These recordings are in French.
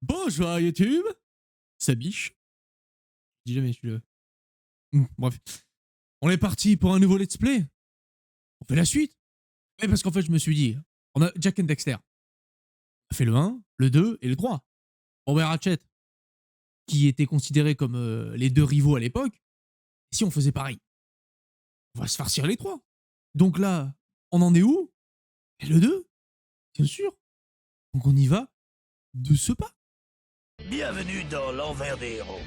Bonjour YouTube, c'est Biche. Je dis jamais, je suis le... Bref. On est parti pour un nouveau let's play. On fait la suite. Et parce qu'en fait, je me suis dit, on a Jak and Daxter. On a fait le 1, le 2 et le 3. Robert Ratchet, qui était considéré comme les deux rivaux à l'époque. Si on faisait pareil, on va se farcir les trois. Donc là, on en est où? Et le 2, bien sûr. Donc on y va de ce pas. Bienvenue dans l'envers des héros.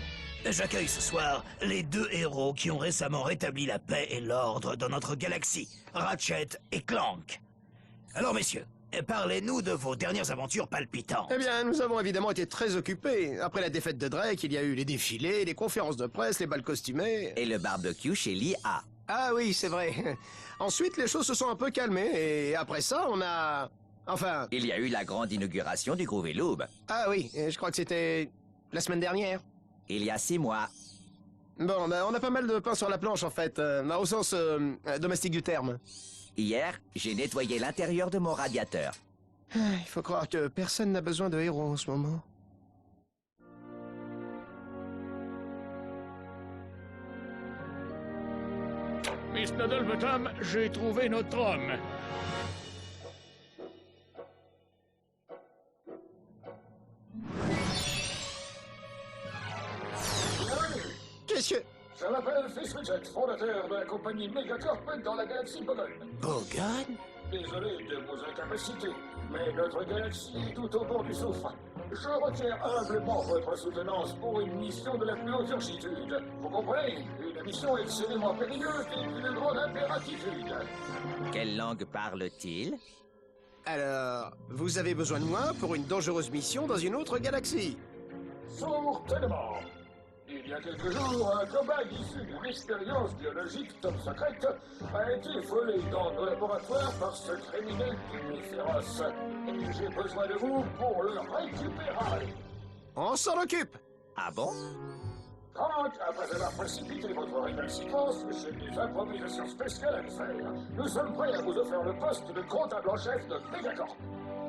J'accueille ce soir les deux héros qui ont récemment rétabli la paix et l'ordre dans notre galaxie, Ratchet et Clank. Alors messieurs, parlez-nous de vos dernières aventures palpitantes. Eh bien, nous avons évidemment été très occupés. Après la défaite de Drake, il y a eu les défilés, les conférences de presse, les bals costumés... Et le barbecue chez l'IA. Ah oui, c'est vrai. Ensuite, les choses se sont un peu calmées, et après ça, on a... Enfin... Il y a eu la grande inauguration du Groovy Loob. Ah oui, je crois que c'était... la semaine dernière. Il y a 6 mois. Bon, ben, on a pas mal de pain sur la planche, en fait, au sens domestique du terme. Hier, j'ai nettoyé l'intérieur de mon radiateur. Il faut croire que personne n'a besoin de héros en ce moment. Miss Noddlebottom, j'ai trouvé notre homme. Qu'est-ce que... Je m'appelle Fils Widget, fondateur de la compagnie Megacorp dans la galaxie Bogon. Bogon? Désolé de vos incapacités, mais notre galaxie est tout au bord du souffle. Je requiers humblement votre soutenance pour une mission de la plus haute urgitude. Vous comprenez? Une mission extrêmement périlleuse et d'une grande impérativitude. Quelle langue parle-t-il? Alors, vous avez besoin de moi pour une dangereuse mission dans une autre galaxie. Certainement. Il y a quelques jours, un cobaye issu d'une expérience biologique top secrète a été volé dans nos laboratoires par ce criminel du féroce. Et j'ai besoin de vous pour le récupérer. On s'en occupe. Ah bon? Crank, après avoir précipité votre rival séquence, j'ai des improvisations spéciales à vous faire. Nous sommes prêts à vous offrir le poste de comptable en chef de Megacorp.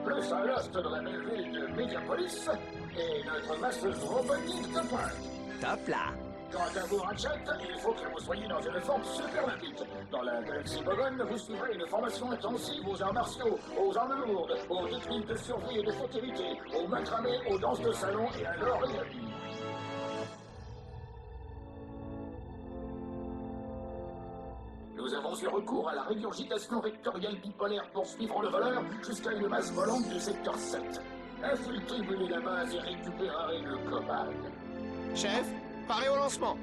Plus un lost dans la belle ville de Megapolis et notre masseuse robotique de pointe. Top là! Quant à vous, Ratchet, il faut que vous soyez dans une forme superlative. Dans la galaxie Bogon, vous suivrez une formation intensive aux arts martiaux, aux armes lourdes, aux techniques de survie et de sécurité, aux macramés, aux danses de salon et à l'origami. Nous avons eu recours à la régurgitation vectorielle bipolaire pour suivre le voleur jusqu'à une masse volante du secteur 7. Infiltrez-vous la base et récupérez le cobaye. Chef, parez au lancement.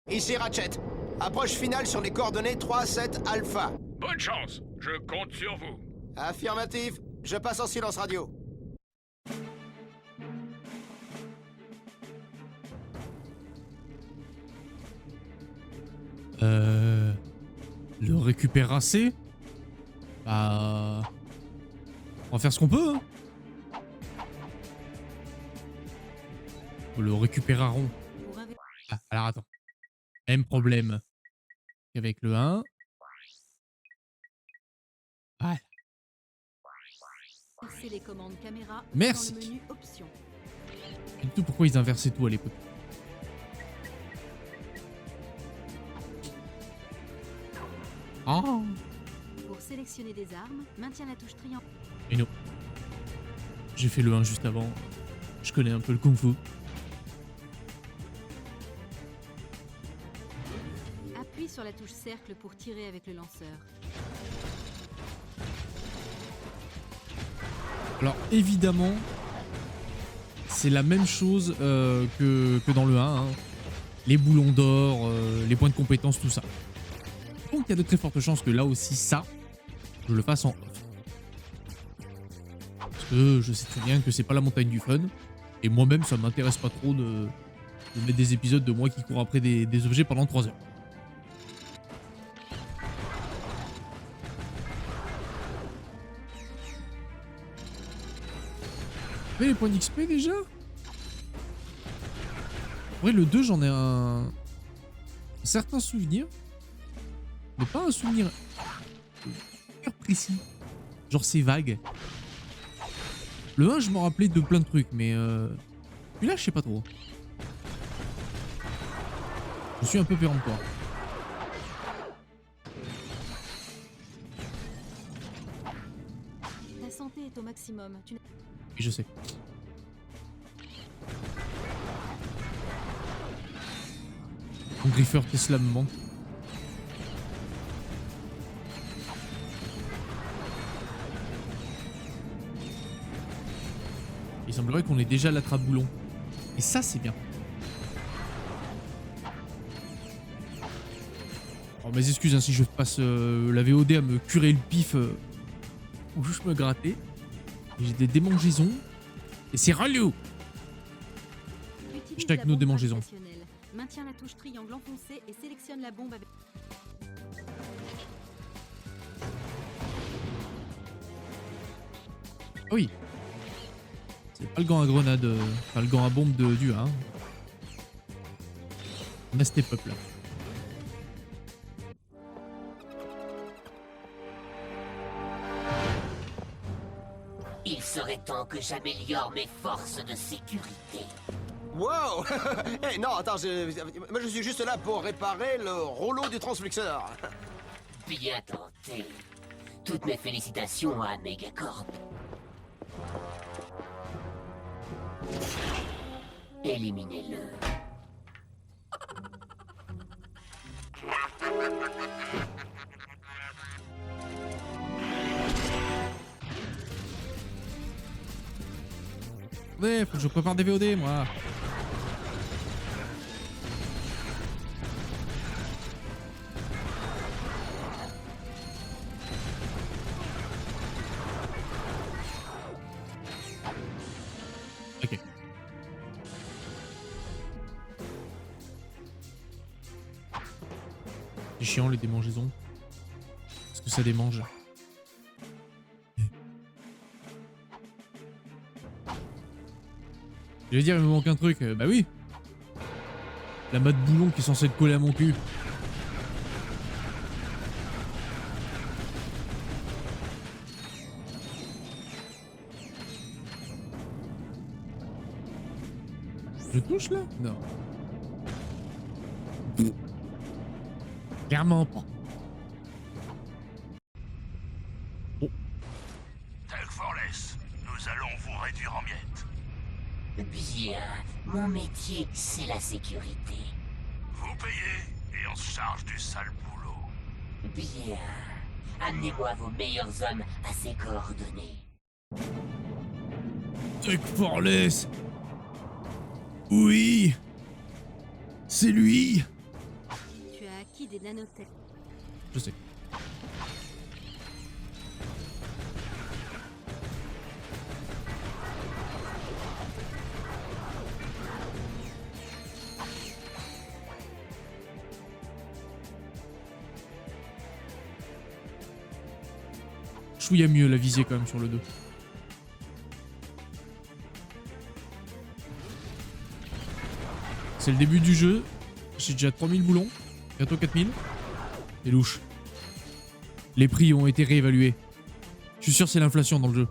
Ici Ratchet. Approche finale sur les coordonnées 3-7 Alpha. Bonne chance, je compte sur vous. Affirmatif. Je passe en silence radio. Le récupérer. Bah... On va faire ce qu'on peut, hein. Le récupérerons. Ah, alors attends. Même problème qu'avec le 1. Voilà. Les commandes caméra Merci. dans le menu options. Et tout pourquoi ils inversaient tout à l'époque. Oh. Pour sélectionner des armes, maintiens la touche triangle. Et non. J'ai fait le 1 juste avant. Je connais un peu le kung fu. Appuie sur la touche cercle pour tirer avec le lanceur. Alors évidemment, c'est la même chose que dans le 1. Hein. Les boulons d'or, les points de compétence, tout ça. Donc il y a de très fortes chances que là aussi ça, je le fasse en off. Parce que je sais très bien que c'est pas la montagne du fun. Et moi-même ça m'intéresse pas trop de mettre des épisodes de moi qui court après des objets pendant 3 heures. Vous avez les points d'XP déjà? vrai, le 2, j'en ai un certain souvenir, mais pas un souvenir précis. Genre, c'est vague. Le 1, je m'en rappelais de plein de trucs, mais celui-là, je sais pas trop. Je suis un peu péremptoire. Ta santé est au maximum. Tu n'as- Oui, je sais. Mon griffeur Tesla me manque. Il semblerait qu'on ait déjà l'attrape-boulon. Et ça, c'est bien. Alors, mes excuses hein, si je passe la VOD à me curer le pif ou juste me gratter. J'ai des démangeaisons. Et c'est relou. Utilise Hashtag la nos bombe démangeaisons. gravitationnelle. Maintiens la touche triangle enfoncée et sélectionne la bombe avec... Ah oui. C'est pas le gant à grenade, enfin le gant à bombe du 1. On a step up là. Il serait temps que j'améliore mes forces de sécurité. Wow. Eh non, attends, moi je suis juste là pour réparer le rouleau du transfluxeur. Bien tenté. Toutes mes félicitations à Megacorp. Éliminez-le. Ouais, faut que je prépare des VOD moi. Ok. C'est chiant les démangeaisons. Parce que ça démange. Je vais dire, il me manque un truc. Bah oui. La mode boulon qui est censée être collée à mon cul. Je touche là? Non. Clairement pas. Oh. Telforless, nous allons vous réduire en miettes. Bien, mon métier, c'est la sécurité. Vous payez et on se charge du sale boulot. Bien, amenez-moi vos meilleurs hommes à ces coordonnées. Telforless. Oui. C'est lui. Tu as acquis des nanotech. Je sais. Chouïa mieux la visée quand même sur le 2. C'est le début du jeu. J'ai déjà 3000 boulons. Bientôt 4000. C'est louche. Les prix ont été réévalués. Je suis sûr que c'est l'inflation dans le jeu.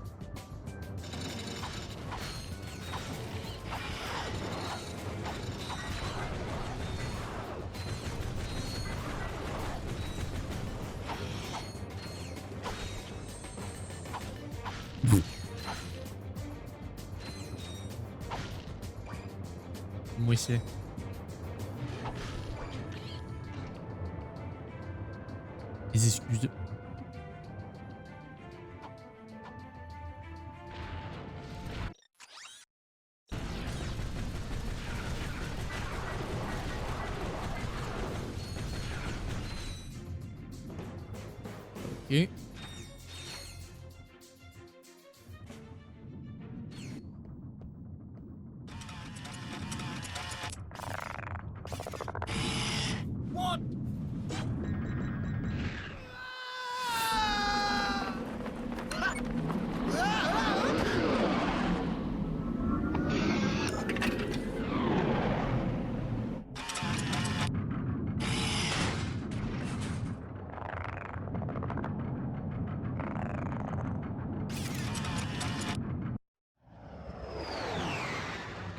Moi c'est. Les excuses. Ok.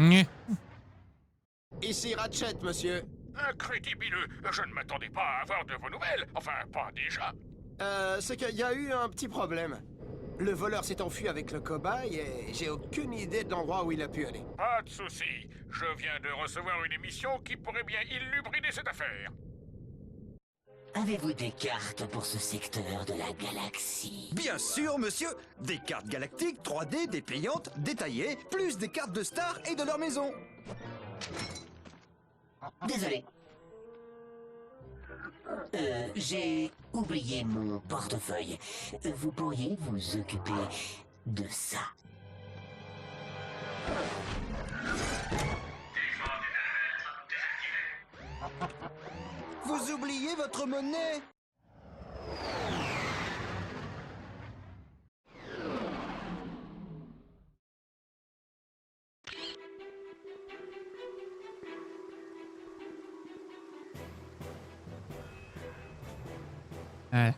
Nyeh. Ici Ratchet, monsieur. Incrédibileux. Je ne m'attendais pas à avoir de vos nouvelles. Enfin, pas déjà. C'est qu'il y a eu un petit problème. Le voleur s'est enfui avec le cobaye et j'ai aucune idée de l'endroit où il a pu aller. Pas de souci. Je viens de recevoir une émission qui pourrait bien illubriner cette affaire. Avez-vous des cartes pour ce secteur de la galaxie? Bien sûr, monsieur. Des cartes galactiques 3D, des payantes, détaillées, plus des cartes de stars et de leur maison. Désolé. J'ai oublié mon portefeuille. Vous pourriez vous occuper de ça. Vous oubliez votre monnaie? Voilà.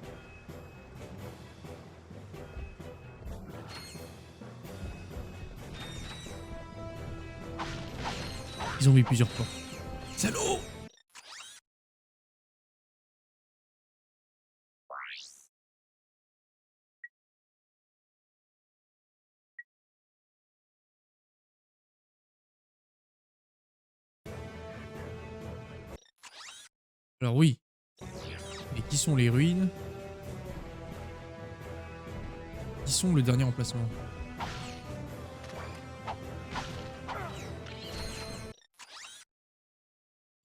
Ils ont mis plusieurs fois. Salaud! Alors oui. Et qui sont les ruines? Qui sont le dernier emplacement?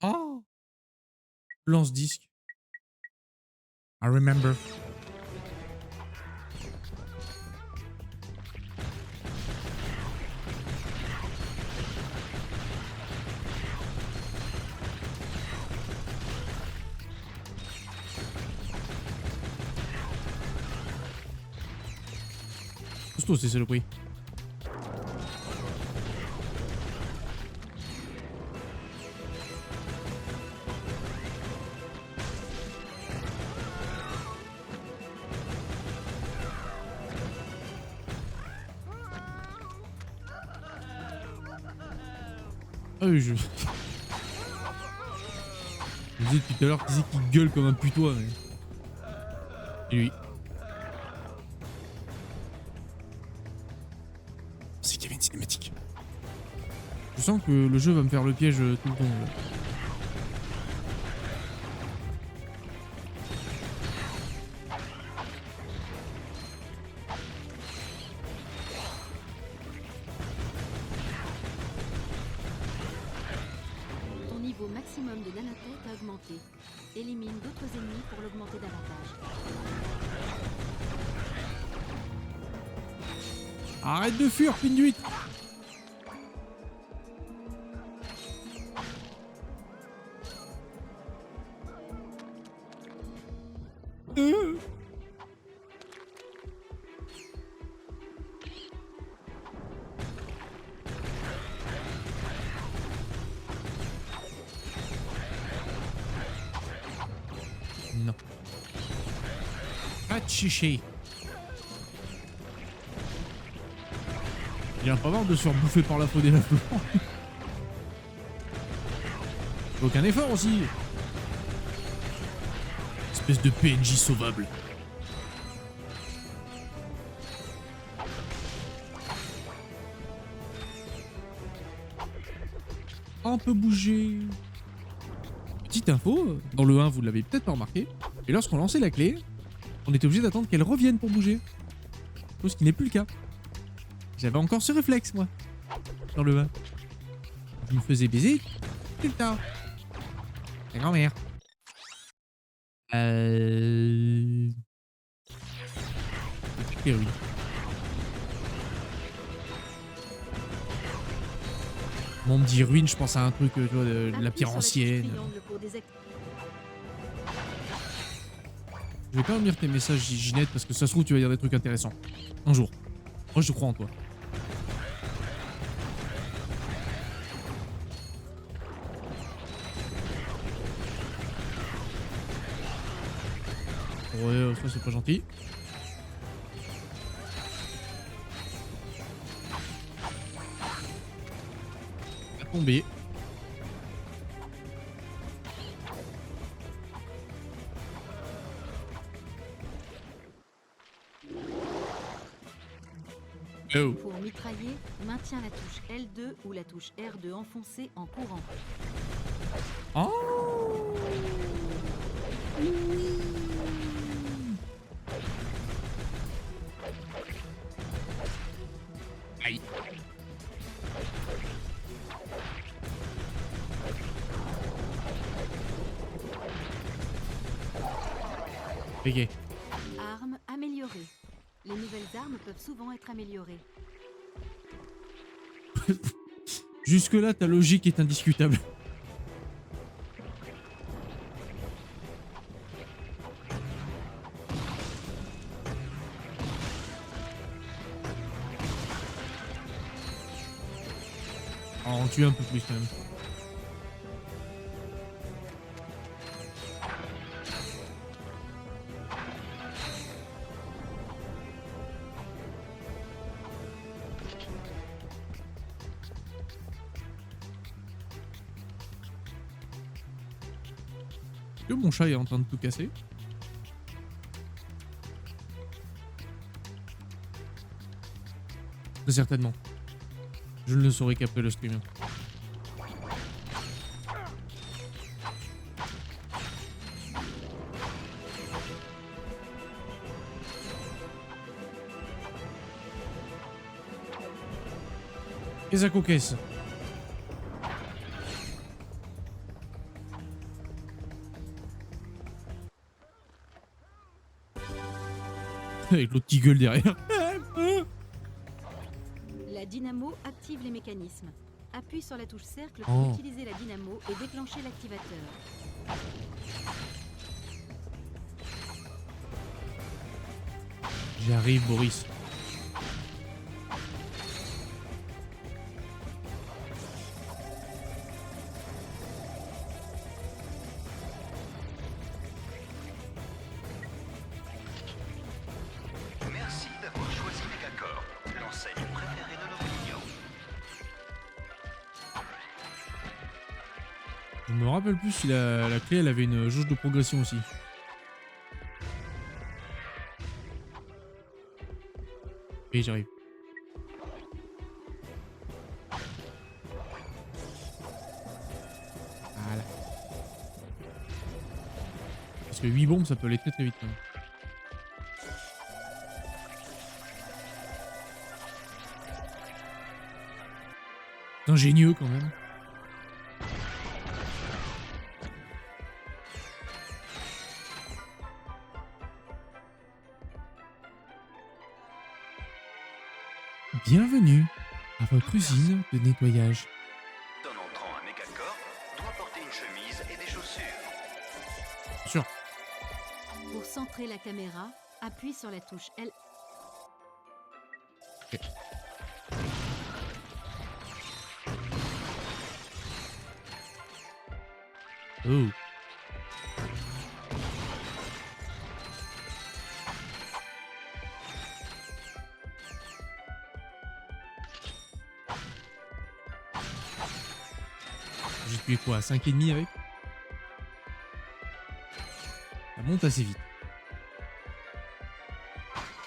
Oh! Lance-disque. I remember. Costaud, c'est le prix. Ah oui, je... Je disais depuis tout à l'heure qui c'est qui gueule comme un putois, mais... C'est lui. C'est qu'il y avait une cinématique. Je sens que le jeu va me faire le piège tout le temps. Là. Ton niveau maximum de nanotech a augmenté. Élimine d'autres ennemis pour l'augmenter davantage. Arrête de fuir, Pinduit! Non. Pas de chichi. Il en a pas marre de se faire bouffer par la faune et la flore. Aucun effort aussi. Espèce de PNJ sauvable. On peut bouger. Petite info, dans le 1 vous l'avez peut-être pas remarqué, et lorsqu'on lançait la clé, on était obligé d'attendre qu'elle revienne pour bouger. Chose qui n'est plus le cas. J'avais encore ce réflexe, moi, dans le 1. Je me faisais baiser tout le temps. La grand-mère. Les ruines. Bon, on me dit ruine, je pense à un truc, tu vois, de la pierre ancienne. Je vais quand même lire tes messages, Ginette, parce que ça se trouve, tu vas dire des trucs intéressants. Un jour. Moi, je crois en toi. Ouais, ça c'est pas gentil. Tombé. Oh. Pour mitrailler, maintiens la touche L2 ou la touche R2 enfoncée en courant. Oh. Aïe. Ok. Armes améliorées. Les nouvelles armes peuvent souvent être améliorées. Jusque-là, ta logique est indiscutable. Oh, on tue un peu plus quand même. Est-ce que mon chat est en train de tout casser? Très certainement. Je ne le saurai qu'après le stream. Qu'est-ce qu'est-ce? Avec l'autre qui gueule derrière. La dynamo active les mécanismes. Appuie sur la touche cercle Oh. pour utiliser la dynamo et déclencher l'activateur. J'arrive, Boris. Merci d'avoir choisi Megacore, l'enseigne préférée de nos clients. Je me rappelle plus si la clé elle avait une jauge de progression aussi. Oui, j'arrive. Voilà. Parce que 8 bombes ça peut aller très très vite quand même. C'est ingénieux quand même. Bienvenue à votre usine de nettoyage. En entrant à Megacore, doit porter une chemise et des chaussures. Bien sûr. Pour centrer la caméra, appuie sur la touche L. Ok. Oh. J'ai tué quoi, 5,5 avec? Ça monte assez vite.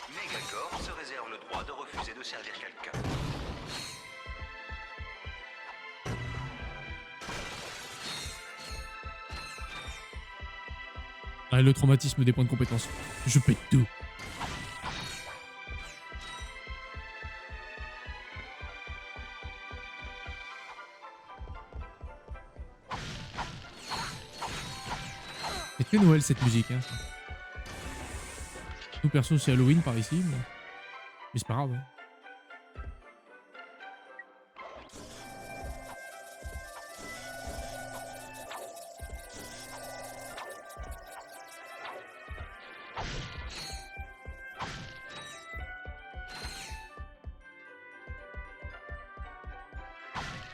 Megacore se réserve le droit de refuser de servir quelqu'un. Ah, le traumatisme des points de compétence. Je pète tout. C'est très Noël cette musique. Hein. Nous perso c'est Halloween par ici, mais c'est pas grave. Hein.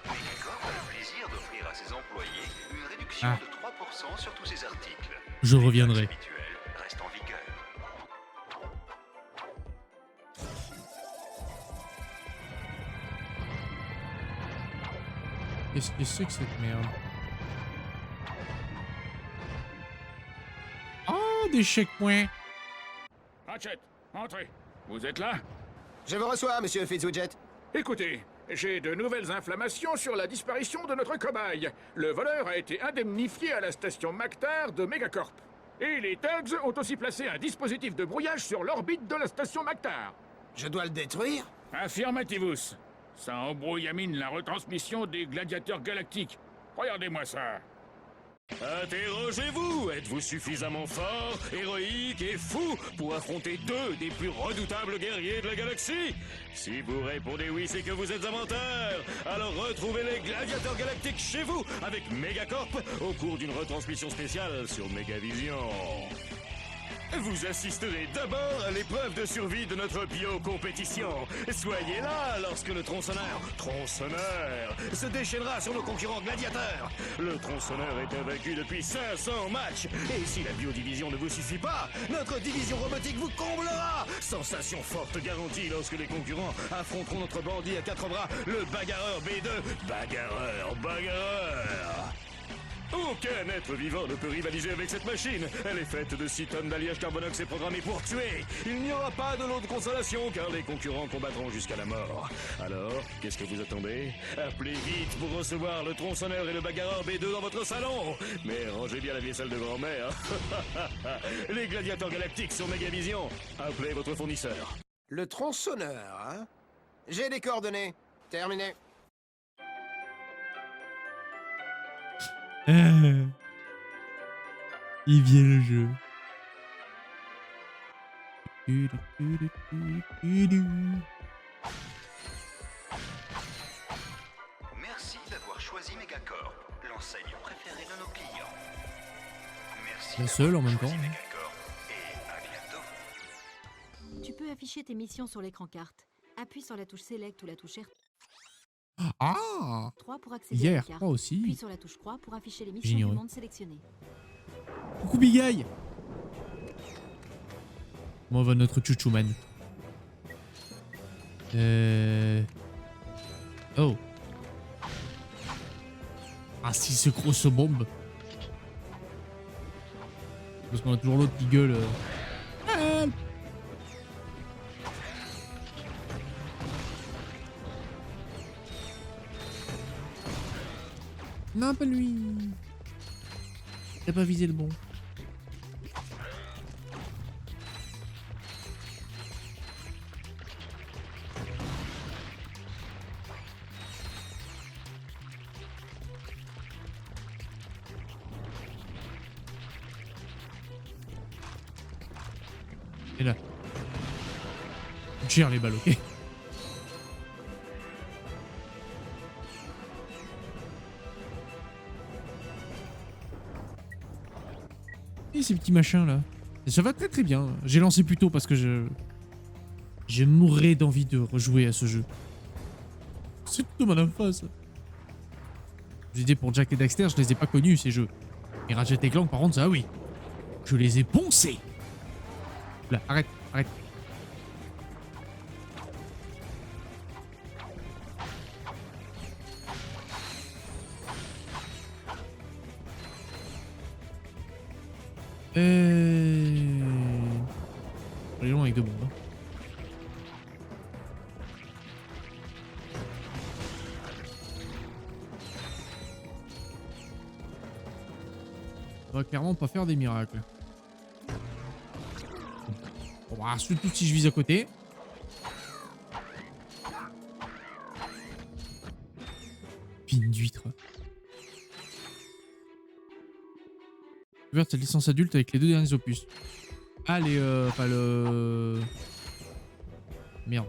Megacore a le plaisir d'offrir à ses employés une réduction Ah. de 3% sur tous ses articles. Je Les reviendrai. taxes habituelles restent en vigueur. Qu'est-ce que c'est que cette merde? Oh, des checkpoints. Ratchet, entrez. Vous êtes là? Je vous reçois, monsieur Fitzwidget. Écoutez, j'ai de nouvelles inflammations sur la disparition de notre cobaye. Le voleur a été indemnifié à la station Mactar de Megacorp. Et les thugs ont aussi placé un dispositif de brouillage sur l'orbite de la station Mactar. Je dois le détruire? Affirmativus. Ça embrouillamine la retransmission des gladiateurs galactiques. Regardez-moi ça. Interrogez-vous, êtes-vous suffisamment fort, héroïque et fou pour affronter deux des plus redoutables guerriers de la galaxie? Si vous répondez oui, c'est que vous êtes amateur. Alors retrouvez les gladiateurs galactiques chez vous avec Megacorp au cours d'une retransmission spéciale sur Megavision. Vous assisterez d'abord à l'épreuve de survie de notre bio-compétition. Soyez là lorsque le tronçonneur se déchaînera sur nos concurrents gladiateurs. Le tronçonneur est invaincu depuis 500 matchs. Et si la biodivision ne vous suffit pas, notre division robotique vous comblera. Sensation forte garantie lorsque les concurrents affronteront notre bandit à 4 bras, le bagarreur B2. Bagarreur. Aucun être vivant ne peut rivaliser avec cette machine. Elle est faite de 6 tonnes d'alliage carbonox et programmée pour tuer. Il n'y aura pas de lot de consolation car les concurrents combattront jusqu'à la mort. Alors, qu'est-ce que vous attendez? Appelez vite pour recevoir le tronçonneur et le bagarreur B2 dans votre salon. Mais rangez bien la vaisselle de grand-mère. Les gladiateurs galactiques sur Megavision. Appelez votre fournisseur. Le tronçonneur, hein? J'ai les coordonnées. Terminé. Il vient le jeu. Merci d'avoir choisi Megacorp, l'enseigne préférée de nos clients. Merci. La seule en même temps. Megacorp et à bientôt. Tu peux afficher tes missions sur l'écran carte. Appuie sur la touche Select ou la touche Ah! R3 pour accéder Il y à a la carte. R3 aussi. Puis sur la touche croix pour afficher les missions J'ignorais. du monde sélectionné. Coucou Big Eye. Comment va notre chouchouman? Oh. Ah si, ce grosse bombe. Parce qu'on a toujours l'autre qui gueule. Help. Non, pas lui. T'as pas visé le bon. Et là. Cher les balles, ok. Et ces petits machins là. Et ça va très très bien. J'ai lancé plus tôt parce que je mourrais d'envie de rejouer à ce jeu. C'est tout de mon face. Je disais pour Jack et Daxter, je les ai pas connus ces jeux. Et Ratchet et Clank par contre ça oui. Je les ai poncés. Là, arrête, arrête. On est loin avec deux bombes. Hein. On va clairement pas faire des miracles. Bon, bah, surtout si je vise à côté. Pine d'huître. Ouverte cette licence adulte avec les deux derniers opus. Ah, les. Enfin, le. Merde.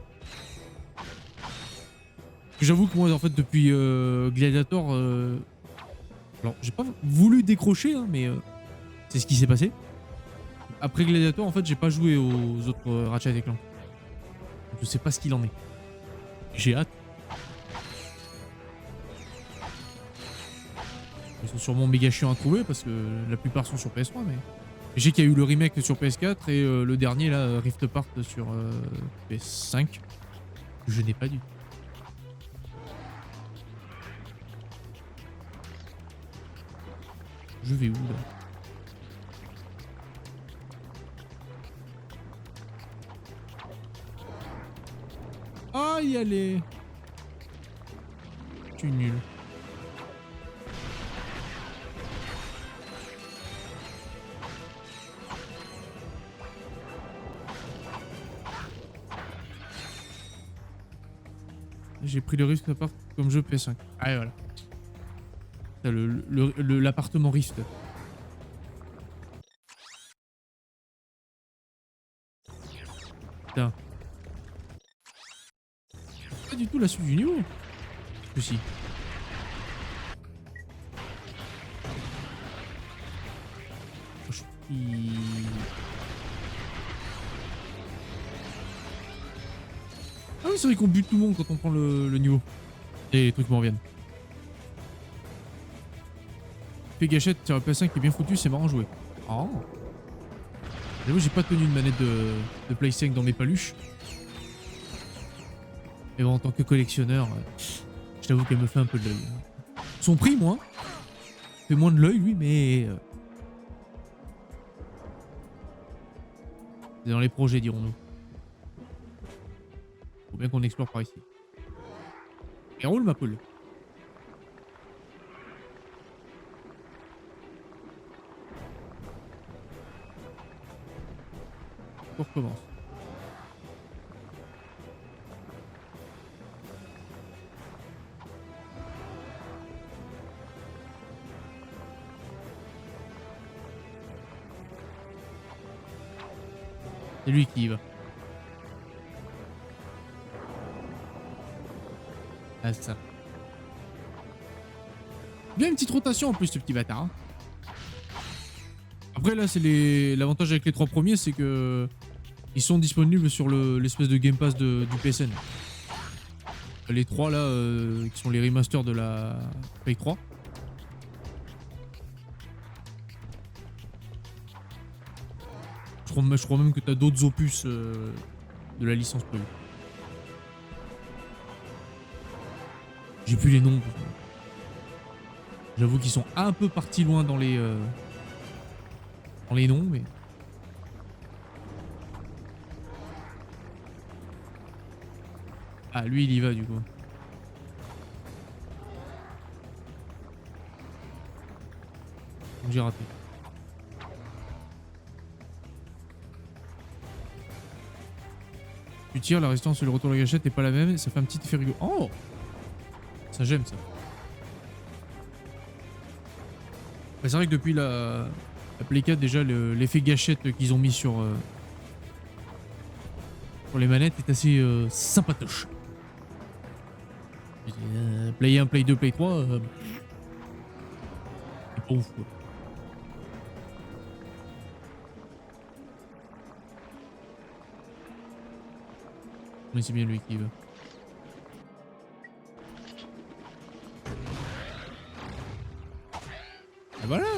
J'avoue que moi, en fait, depuis Gladiator. Alors, j'ai pas voulu décrocher, hein, mais c'est ce qui s'est passé. Après Gladiator, en fait, j'ai pas joué aux autres Ratchet et Clank. Je sais pas ce qu'il en est. J'ai hâte. Ils sont sûrement méga chiants à trouver parce que la plupart sont sur PS3, mais... Je sais qu'il y a eu le remake sur PS4 et le dernier, là, Rift Apart sur PS5. Je n'ai pas du tout. Je vais où là? Ah, y aller. Je suis nul. J'ai pris le risque à part comme jeu PS5. Ah, et voilà. L'appartement Rift. Putain. Pas du tout la suite du niveau. Que si. Ah oui, c'est vrai qu'on bute tout le monde quand on prend le niveau. Et les trucs m'en reviennent. Fait gâchette sur le PS5 qui est bien foutu, c'est marrant jouer. Oh. J'avoue, j'ai pas tenu une manette de Play 5 dans mes paluches. Mais bon, en tant que collectionneur, je t'avoue qu'elle me fait un peu de l'œil. Son prix, moins. Fait moins de l'œil, lui, mais... c'est dans les projets, dirons-nous. Faut bien qu'on explore par ici. Et roule, ma poule. On recommence. C'est lui qui y va. Ah, c'est ça. Bien une petite rotation en plus, ce petit bâtard. Hein. Après, là, c'est l'avantage avec les 3 premiers, c'est que ils sont disponibles sur l'espèce de Game Pass du PSN. Les 3 là, qui sont les remasters de la Play 3. Je crois même que t'as d'autres opus de la licence prévue. J'ai plus les noms. J'avoue qu'ils sont un peu partis loin dans les noms, mais... Ah, lui, il y va, du coup. Donc j'ai raté. Tu tires, la résistance sur le retour de la gâchette n'est pas la même, ça fait un petit effet rigolo. Oh! Ça, j'aime ça. Bah, c'est vrai que depuis la Play 4, déjà, l'effet gâchette qu'ils ont mis sur les manettes est assez sympatoche. Play 1, Play 2, Play 3, c'est pas ouf, quoi. Mais c'est bien lui qui va. Et voilà.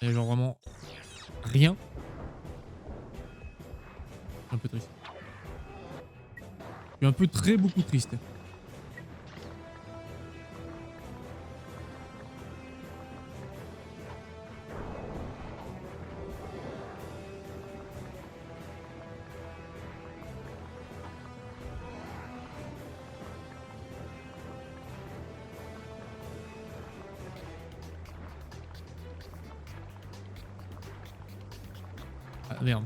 Et genre vraiment rien. Un peu triste. Je suis un peu très beaucoup triste. Ah merde.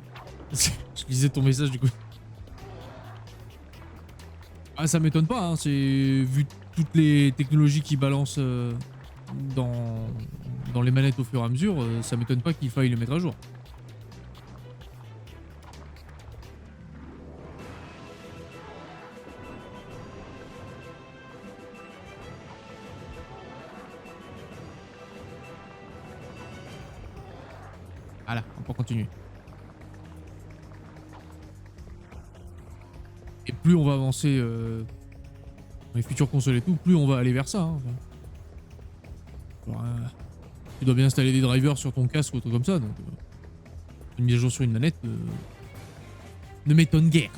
Je lisais ton message du coup. Ah ça m'étonne pas, hein. C'est vu toutes les technologies qui balancent dans les manettes au fur et à mesure, ça m'étonne pas qu'il faille les mettre à jour. Voilà, on peut continuer. Et plus on va avancer dans les futures consoles et tout, plus on va aller vers ça. Hein. Alors, tu dois bien installer des drivers sur ton casque ou autre comme ça, donc une mise à jour sur une manette ne m'étonne guère.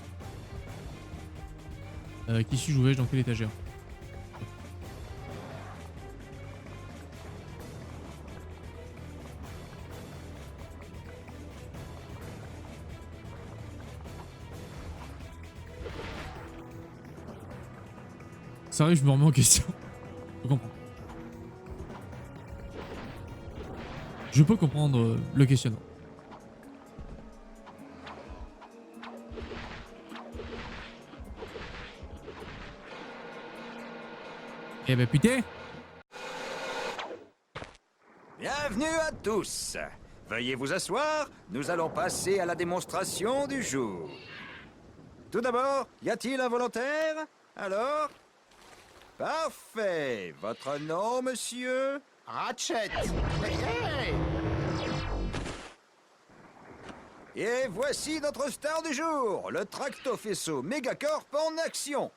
Qui suis-je? Où vais-je? Dans quelle étagère? Ça arrive, je me remets en question. Je comprends. Je peux comprendre le questionnement. Eh ben putain! Bienvenue à tous. Veuillez vous asseoir, nous allons passer à la démonstration du jour. Tout d'abord, y a-t-il un volontaire? Alors? Parfait. Votre nom, monsieur? Ratchet. Hey, hey. Et voici notre star du jour, le Tracto-Faisceau Megacorp en action.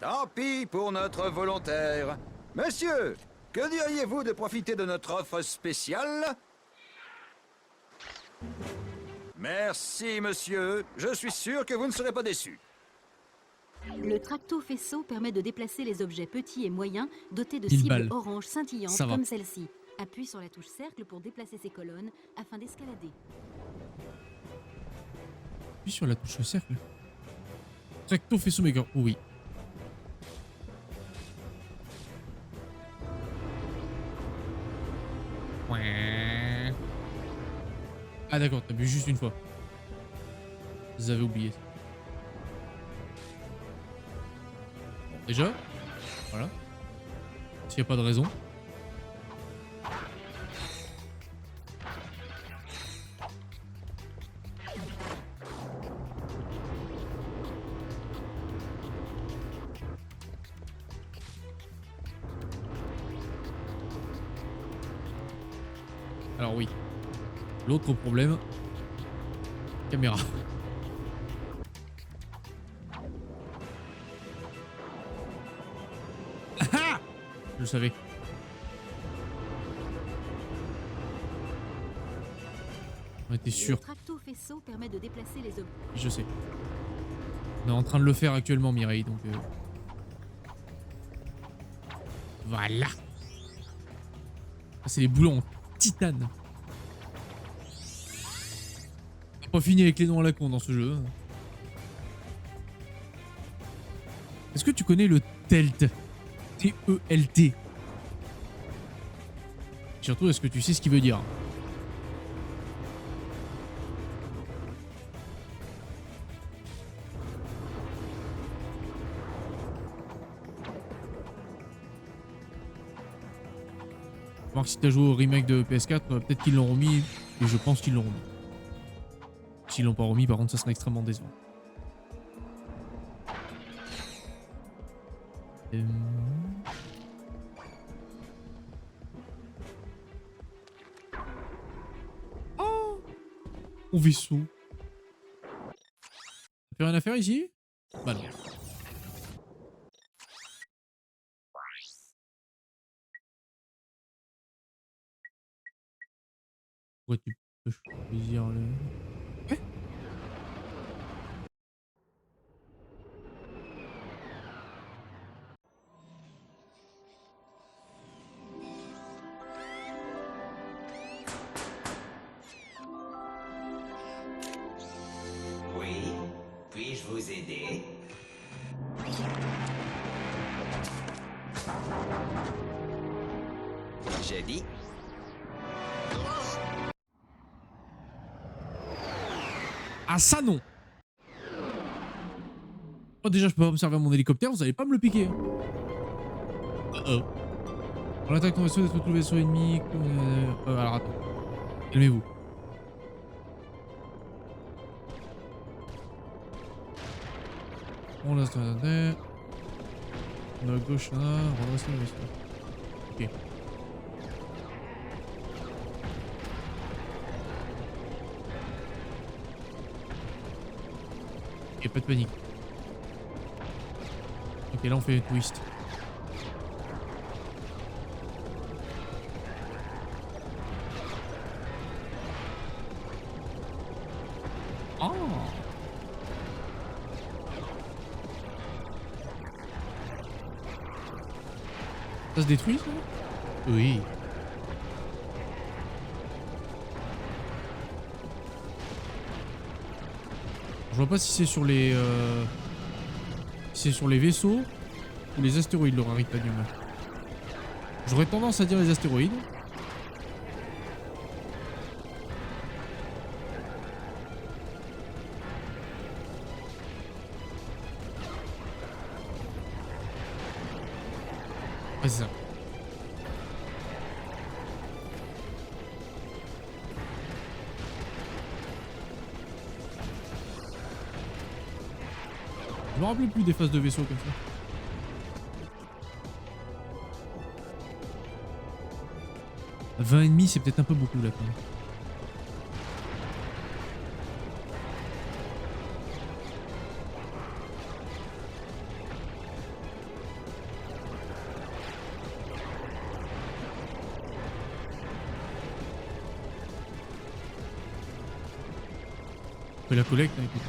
Tant pis pour notre volontaire. Monsieur, que diriez-vous de profiter de notre offre spéciale? Merci, monsieur. Je suis sûr que vous ne serez pas déçu. Le tracto-faisceau permet de déplacer les objets petits et moyens dotés de Pile cibles balle. oranges scintillantes Ça va. comme celle-ci. Appuie sur la touche cercle pour déplacer ces colonnes afin d'escalader. Appuie sur la touche cercle. Tracto faisceau méga. Oui. Ouais. Ah d'accord, t'as vu juste une fois. Vous avez oublié. Bon, déjà. Voilà. S'il n'y a pas de raison. Alors oui. L'autre problème. Caméra. Ah, je le savais. On était sûr. Le tracto-faisceau permet de déplacer les objets. Je sais. On est en train de le faire actuellement, Mireille, donc... Voilà. Ah, c'est les boulons en titane. On n'a pas fini avec les noms à la con dans ce jeu. Est-ce que tu connais le TELT? T-E-L-T. Surtout, est-ce que tu sais ce qu'il veut dire? Voir si t'as joué au remake de PS4, peut-être qu'ils l'ont remis, et je pense qu'ils l'ont remis. S'ils l'ont pas remis, par contre, ça serait extrêmement décevant. Oh, au vaisseau. T'as fait rien à faire ici? Bah non. Pourquoi tu peux choisir le... Ouais. Oui, puis-je vous aider? J'ai dit. Ah ça non. Oh déjà je peux pas me servir mon hélicoptère, vous allez pas me le piquer. On attaque ton vaisseau, détruit tout le vaisseau ennemi. Alors attends. Calmez-vous. On laisse la tête. On a à gauche là, on redresse le vaisseau. Ok. Ok, pas de panique. Ok, là on fait un twist. Oh. Ça se détruit, ça? Oui. Je vois pas si c'est sur les... si c'est sur les vaisseaux ou les astéroïdes, le raritanium. J'aurais tendance à dire les astéroïdes. Ouais, c'est ça. Je me rappelle plus des phases de vaisseau comme ça. À 20,5, c'est peut-être un peu beaucoup là quand même. On fait la collecte, hein, écoute.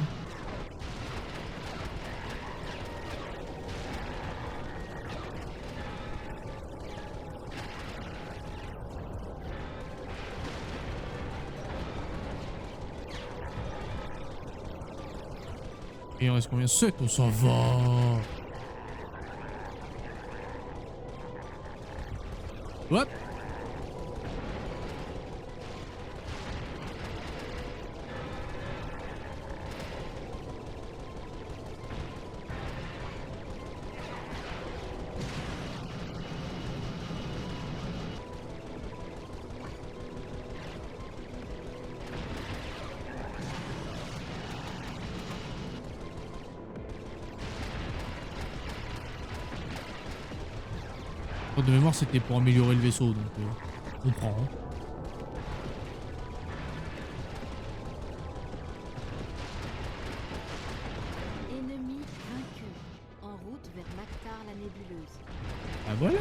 Et il en reste combien? 7, on s'en va. Hop. De mémoire, c'était pour améliorer le vaisseau, donc on prend. Hein. Ennemi vaincu. En route vers Mactar la nébuleuse. Ah voilà.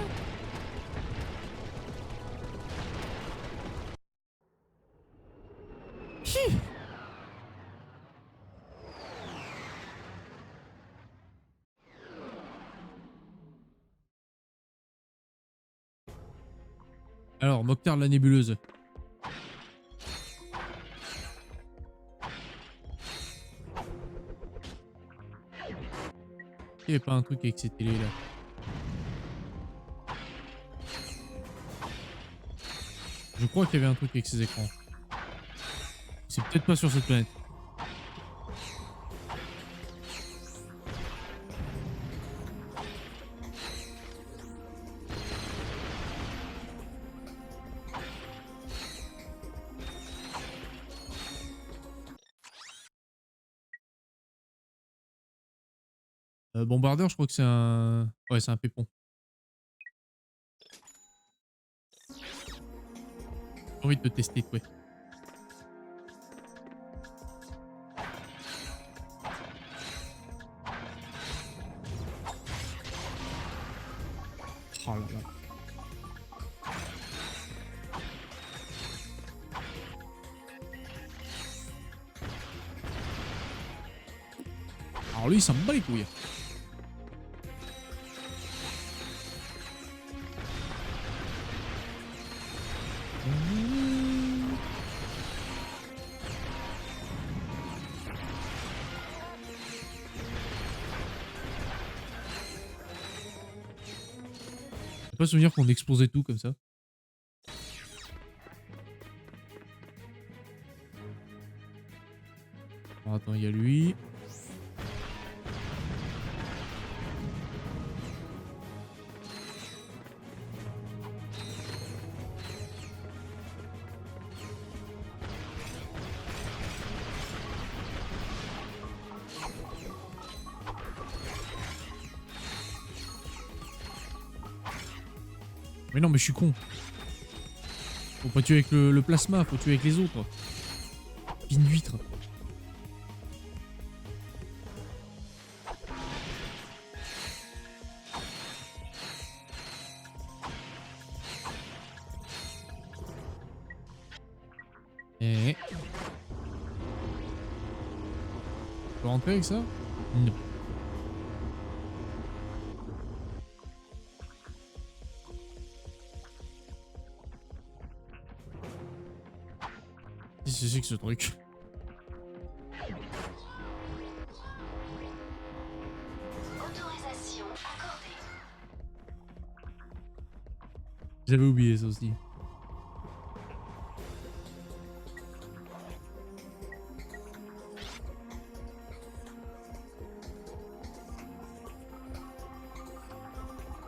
Alors, Mokhtar la nébuleuse. Il n'y avait pas un truc avec ces télés là. Je crois qu'il y avait un truc avec ces écrans. C'est peut-être pas sur cette planète. Bombardeur, je crois que c'est un... Ouais, c'est un pépon. J'ai envie de te tester, ouais. Oh là là. Alors lui, il s'en bat les couilles. J'ai pas souvenir qu'on explosait tout comme ça. Alors, attends, il y a lui. Mais non, mais je suis con. Faut pas tuer avec le plasma, faut tuer avec les autres. Pine d'huître. Et... Je peux rentrer avec ça? Non. que c'est que ce truc? Autorisation accordée. J'avais oublié ça aussi.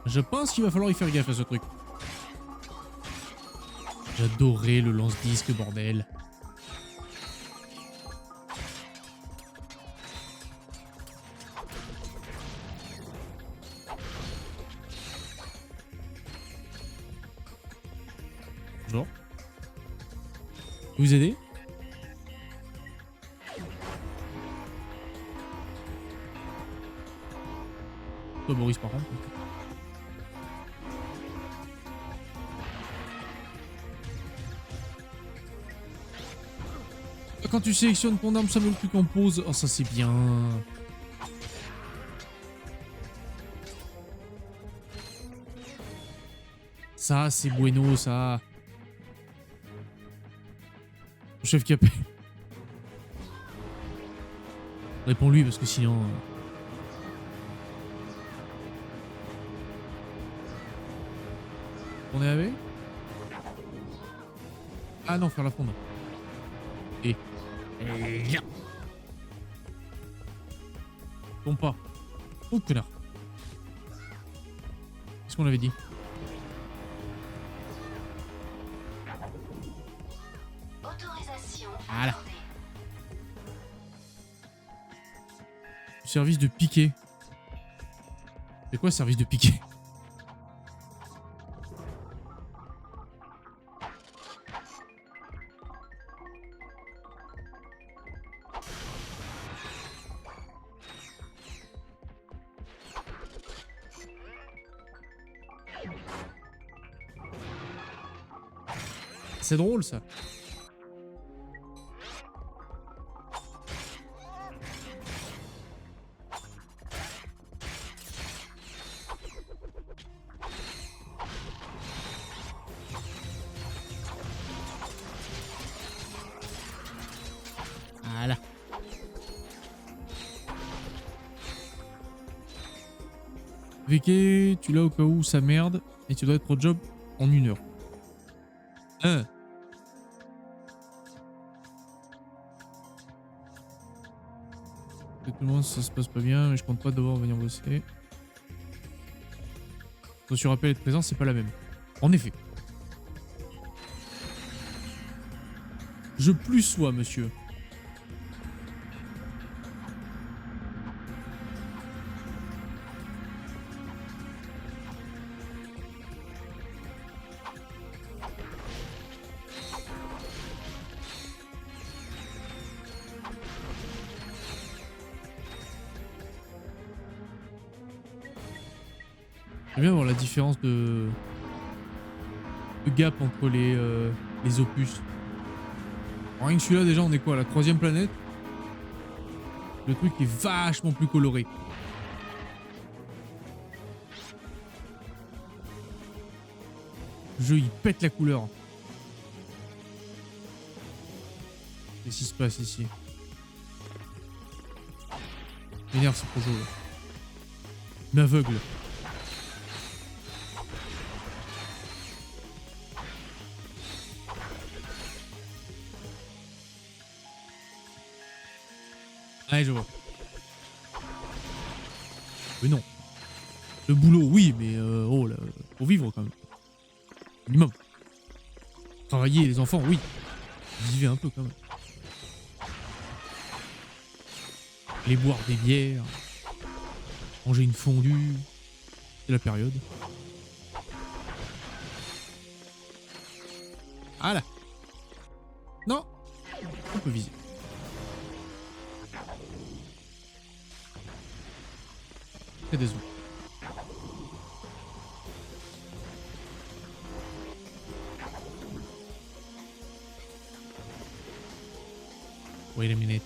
Je pense qu'il va falloir y faire gaffe à ce truc. J'adorais le lance-disque, bordel. Bonjour. Vous aider? Toi, Boris, par contre. Quand tu sélectionnes ton arme, ça veut le truc en pause. Oh, ça c'est bien. Ça, c'est bueno, ça. Le chef qui appelle. Réponds-lui parce que sinon... On est avec? Ah non, faire la fondre. Et viens. Tombe pas. Oh connard. Qu'est-ce qu'on avait dit? Autorisation Voilà. accordée. Service de piquet. C'est quoi service de piquet? C'est drôle ça. Voilà. VK, tu l'as au cas où ça merde et tu dois être au job en 1 heure. Hein? Tout le monde, ça se passe pas bien, mais je compte pas devoir venir bosser. Quand sur appel et de présence, c'est pas la même. En effet. Je plus sois, monsieur. J'aime bien voir la différence de gap entre les opus. Rien que celui-là, déjà, on est quoi, à la 3e planète? Le truc est vachement plus coloré. Le jeu, il pète la couleur. Qu'est-ce qui se passe ici? M'énerve ce projet là. M'aveugle. Ouais, je vois. Mais non. Le boulot, oui, mais oh là, faut vivre quand même. Minimum. Travailler, les enfants, oui. Vivez un peu quand même. Aller boire des bières. Manger une fondue. C'est la période. Ah là. Non. On peut viser. Très désolé. Wait a minute.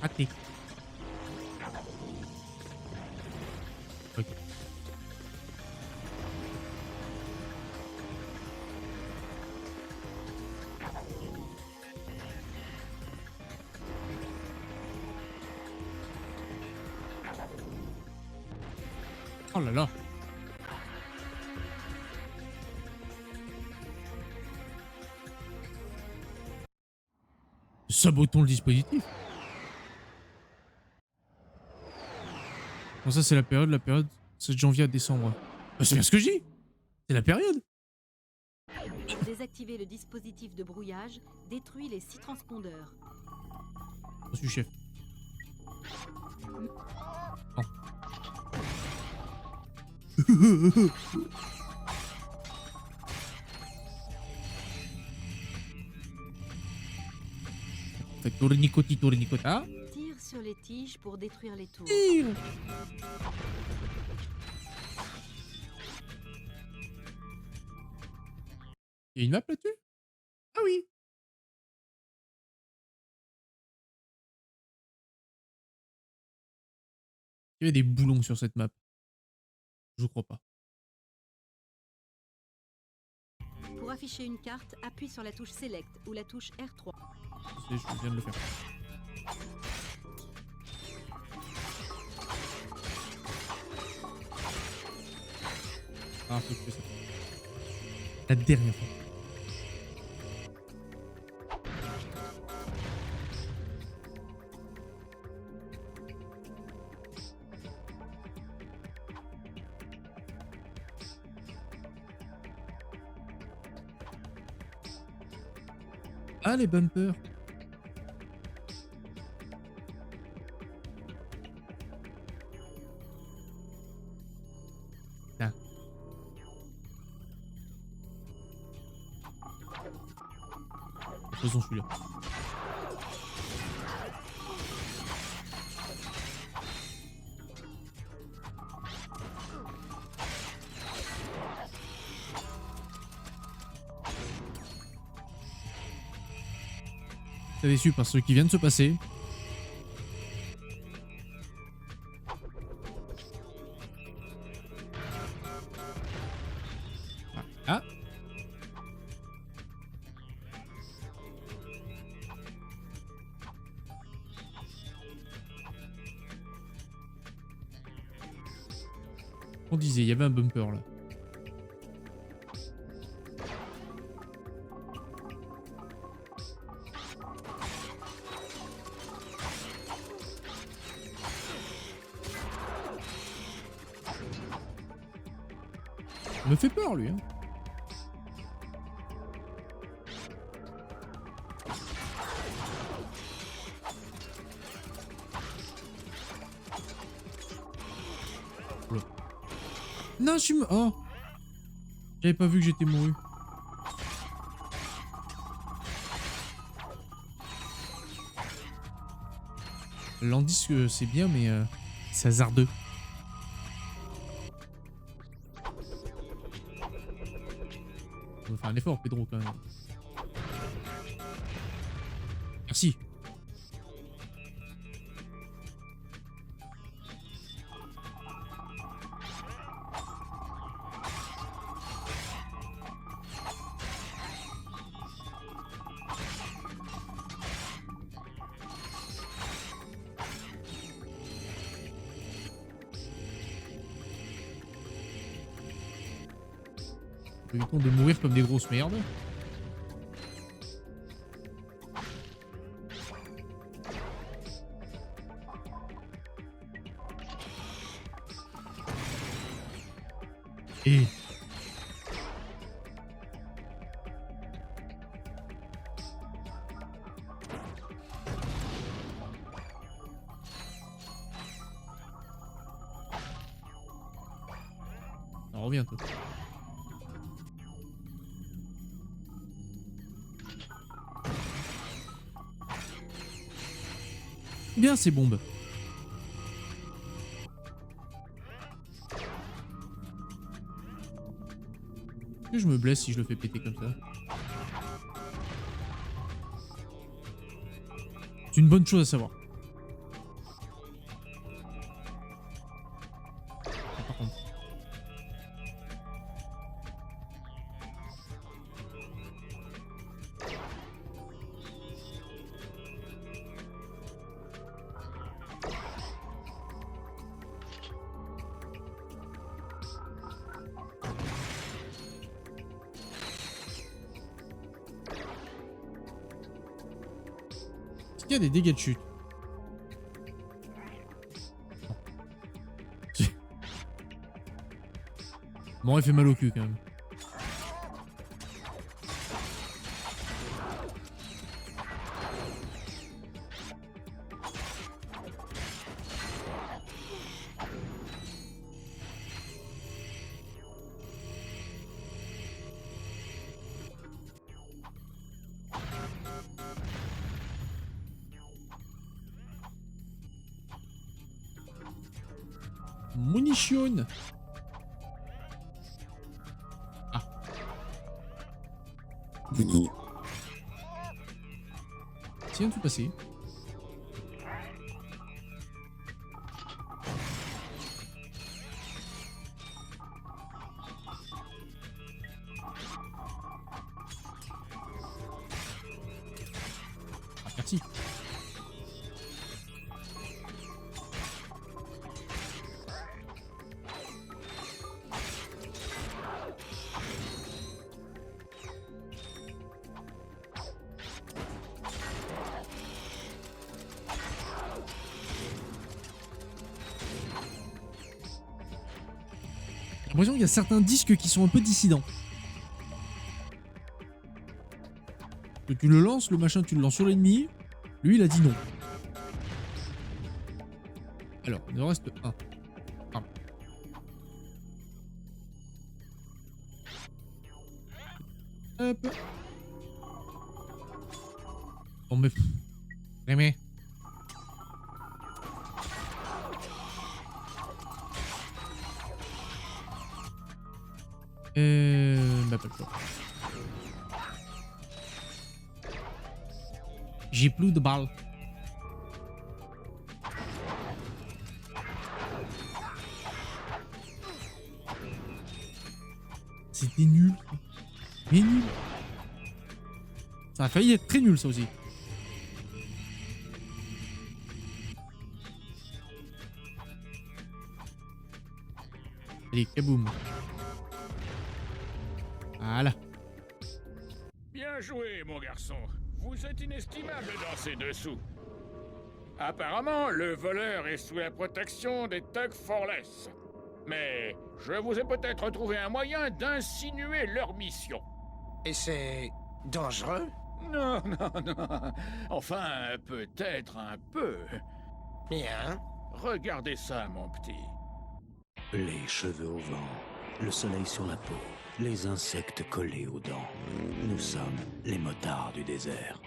Raté. Oh là là. Sabotons le dispositif. Bon, ça c'est la période, c'est de janvier à décembre. Bah, c'est bien ce que je dis. C'est la période. Désactiver le dispositif de brouillage détruit les 6 transpondeurs. Reçu, chef. Oh. Fait tournicota. Tire sur les tiges pour détruire les tours. Tire. Il y a une map là-dessus? Ah oui. Il y avait des boulons sur cette map. Je crois pas. Pour afficher une carte, appuie sur la touche Select ou la touche R3. Je viens de le faire. Ah, faut que je fasse ça. La dernière fois. Ah, les bumpers. Là. Faisons celui-là. Très déçu par ce qui vient de se passer. Ah. On disait, il y avait un bumper là. Il me fait peur lui, hein. Oula. Non, je suis mort. Oh. J'avais pas vu que j'étais mouru. L'indice c'est bien, mais c'est hasardeux. On va faire un effort, Pedro, quand même. Merci. Évitons de mourir comme des grosses merdes. Et... on revient toi. Bien ces bombes. Est-ce que je me blesse si je le fais péter comme ça? C'est une bonne chose à savoir. Par contre. qu'il y a des dégâts de chute? Bon, il fait mal au cul quand même. Munition. Ah. Tiens, tout passé. Ah, merci. J'ai l'impression qu'il y a certains disques qui sont un peu dissidents. Que tu le lances, le machin, tu le lances sur l'ennemi. Lui, il a dit non. Alors, il en reste un. Ah. Hop. Bon, mais... Mais... Bah, pas le choix. J'ai plus de balles. C'était nul. Mais nul. Ça a failli être très nul, ça aussi. Allez, kaboum. Voilà. Bien joué, mon garçon. Vous êtes inestimable dans ces dessous. Apparemment, le voleur est sous la protection des Tug for Less. Mais je vous ai peut-être trouvé un moyen d'insinuer leur mission. Et c'est dangereux? Non, non, non. Enfin, peut-être un peu. Bien. Regardez ça, mon petit. Les cheveux au vent, le soleil sur la peau, les insectes collés aux dents. Nous sommes les motards du désert.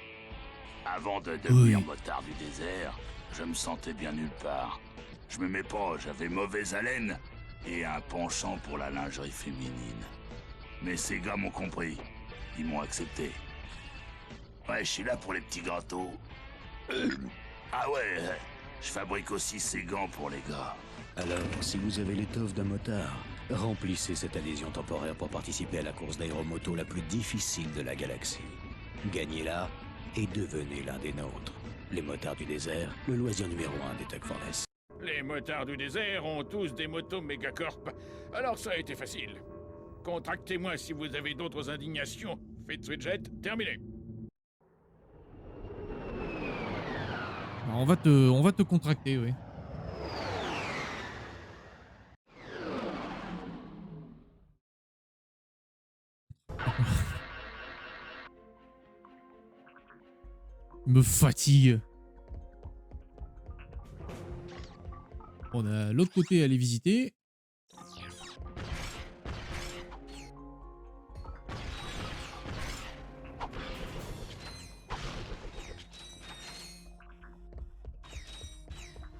Avant de devenir motard du désert, je me sentais bien nulle part. Je m'aimais pas, j'avais mauvaise haleine et un penchant pour la lingerie féminine. Mais ces gars m'ont compris, ils m'ont accepté. Ouais, je suis là pour les petits gâteaux. Ah ouais, je fabrique aussi ces gants pour les gars. Alors, si vous avez l'étoffe d'un motard, remplissez cette adhésion temporaire pour participer à la course d'aéromoto la plus difficile de la galaxie. Gagnez-la et devenez l'un des nôtres. Les motards du désert, le loisir numéro 1 des Tug for Less. Les motards du désert ont tous des motos Megacorp, alors ça a été facile. Contractez-moi si vous avez d'autres indignations. Faites Switchjet, terminé. Alors, on va te contracter, oui. Il me fatigue. On a l'autre côté à aller visiter.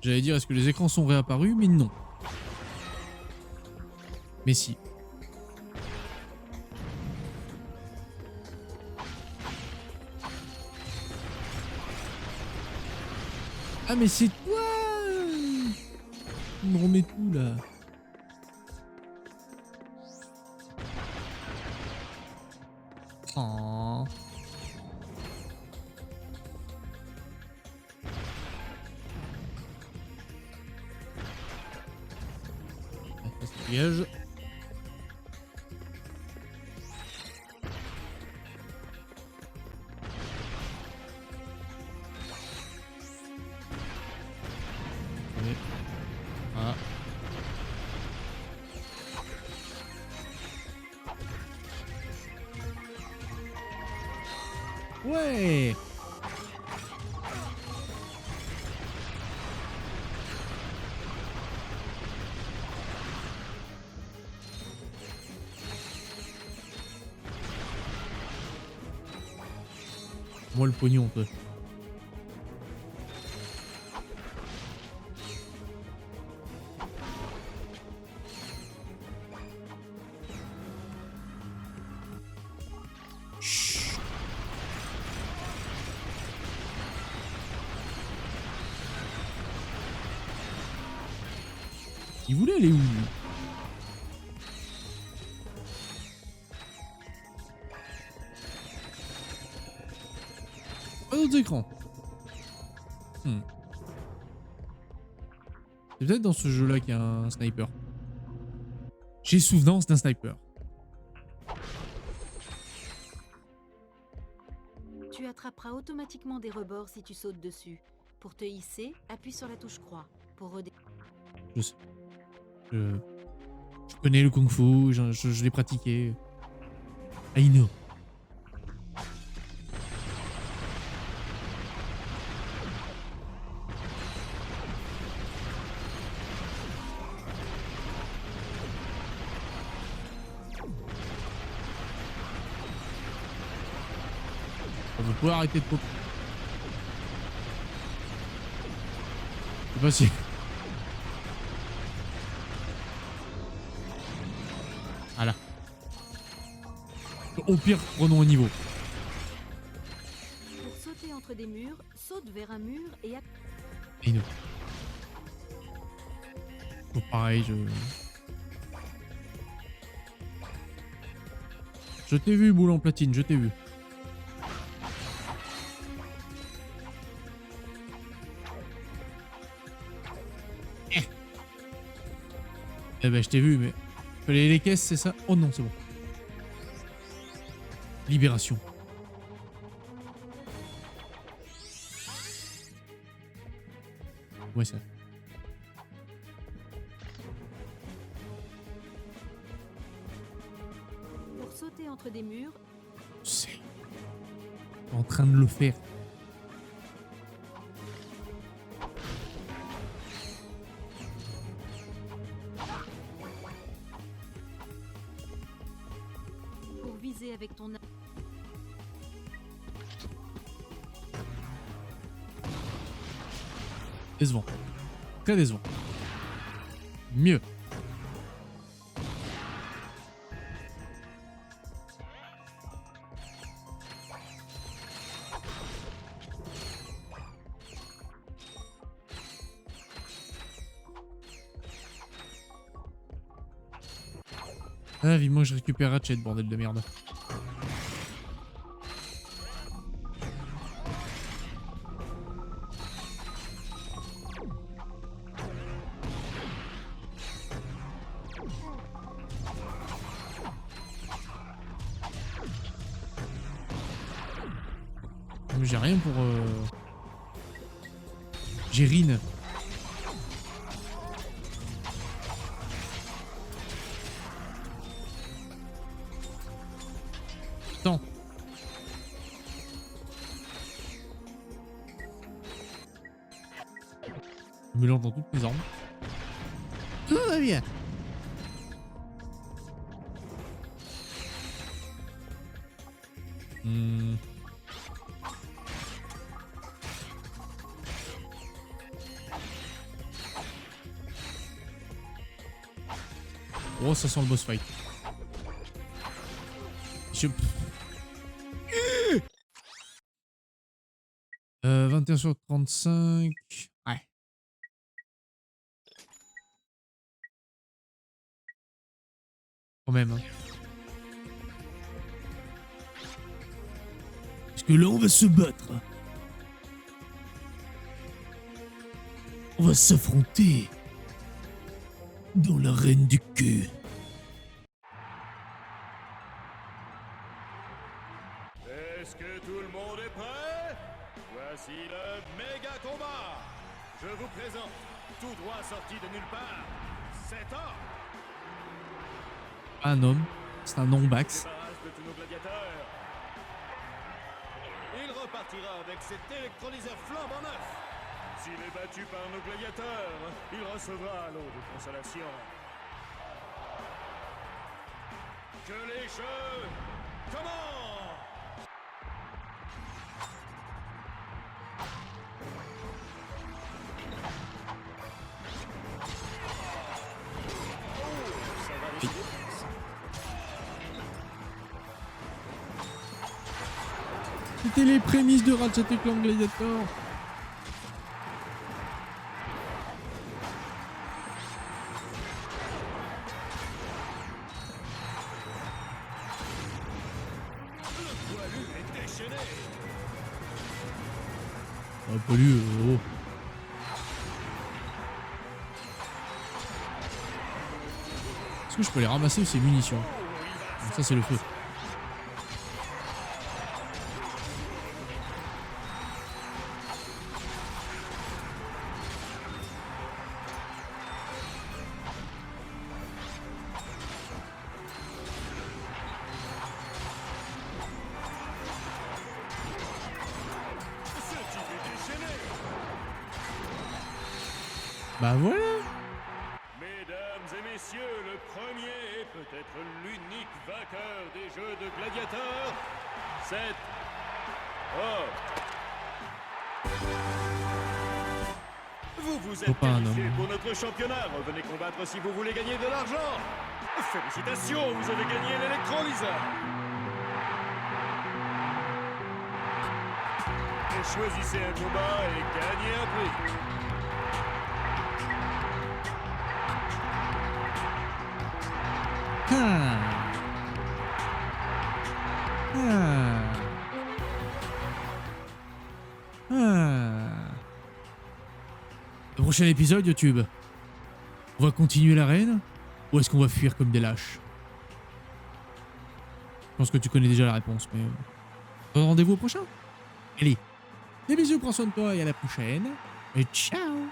J'allais dire, est-ce que les écrans sont réapparus? Mais non. Mais si. Ah mais c'est toi! Il me remet tout là. Oh. Ça se dégage. Ouais. Moi le pognon, toi. Chut. Il voulait aller où, lui? Pas d'autres écrans. C'est peut-être dans ce jeu-là qu'il y a un sniper. J'ai souvenance d'un sniper. Tu attraperas automatiquement des rebords si tu sautes dessus. Pour te hisser, appuie sur la touche croix. Pour redescendre. Je sais. Je connais le kung-fu, je l'ai pratiqué. I know. Vous pouvez arrêter de pop. Je sais pas si... Voilà. Au pire, prenons un niveau. Pour sauter entre des murs, saute vers un mur et... Et nous. Bon, pareil, je t'ai vu, boule en platine, je t'ai vu. Eh ben, je t'ai vu, mais... Fallait les caisses, c'est ça? Oh non, c'est bon. Libération. Ouais, ça. Pour sauter entre des murs... C'est... En train de le faire. Pour viser avec ton... Décevant. Très décevant. Mieux. Ah, vivement que je récupère Ratchet, bordel de merde. Mais j'ai rien pour... J'ai Rin. Attends. Je me lance dans toutes mes armes. Tout va bien. Oh, ça sent le boss fight. 21 sur 35. Ouais. Quand même. Hein. Parce que là, on va se battre. On va s'affronter dans l'arène du cul. Est-ce que tout le monde est prêt? Voici le méga combat. Je vous présente, tout droit sorti de nulle part, cet homme. Un homme, c'est un non-bax. De tous nos gladiateurs. repartira avec cet électrolyseur flambant neuf. S'il est battu par nos gladiateurs, il recevra l'eau de consolation. Que les jeux commencent! C'était les prémices de Ratchet & Clank Gladiator. Oh, pas lui, oh. Est-ce que je peux les ramasser ces munitions? Donc ça c'est le feu. Bah voilà. Mesdames et messieurs, le premier et peut-être l'unique vainqueur des jeux de gladiateurs, c'est... Oh. Vous vous êtes qualifié pour notre championnat. Revenez combattre si vous voulez gagner de l'argent. Félicitations, vous avez gagné l'électrolyseur. Et choisissez un combat et gagnez un prix. Le prochain épisode, YouTube. On va continuer l'arène ou est-ce qu'on va fuir comme des lâches? Je pense que tu connais déjà la réponse, mais... rendez-vous au prochain. Allez, des bisous, prends soin de toi et à la prochaine. Et ciao!